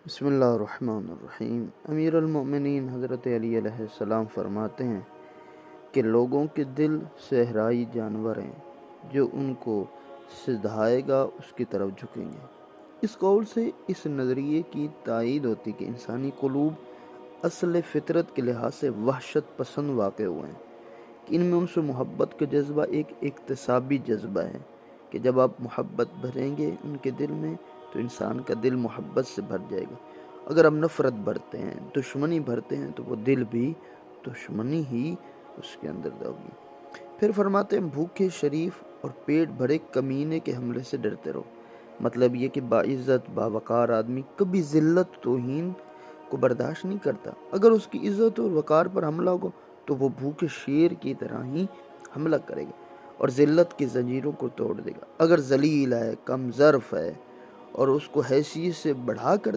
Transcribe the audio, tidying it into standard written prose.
بسم اللہ الرحمن الرحیم۔ امیر المؤمنین حضرت علی علیہ السلام فرماتے ہیں کہ لوگوں کے دل صحرائی جانور ہیں، جو ان کو سدھائے گا اس کی طرف جھکیں گے۔ اس قول سے اس نظریے کی تائید ہوتی کہ انسانی قلوب اصل فطرت کے لحاظ سے وحشت پسند واقع ہوئے ہیں، کہ ان میں ان سے محبت کا جذبہ ایک اکتسابی جذبہ ہے، کہ جب آپ محبت بھریں گے ان کے دل میں تو انسان کا دل محبت سے بھر جائے گا۔ اگر ہم نفرت بھرتے ہیں، دشمنی بھرتے ہیں، تو وہ دل بھی دشمنی ہی اس کے اندر ہوگی۔ پھر فرماتے ہیں بھوکے شریف اور پیٹ بھرے کمینے کے حملے سے ڈرتے رہو۔ مطلب یہ کہ باعزت باوقار آدمی کبھی ذلت توہین کو برداشت نہیں کرتا۔ اگر اس کی عزت اور وقار پر حملہ ہوگا تو وہ بھوکے شیر کی طرح ہی حملہ کرے گا اور ذلت کی زنجیروں کو توڑ دے گا۔ اگر ذلیل ہے، کم ظرف ہے اور اس کو حیثیت سے بڑھا کر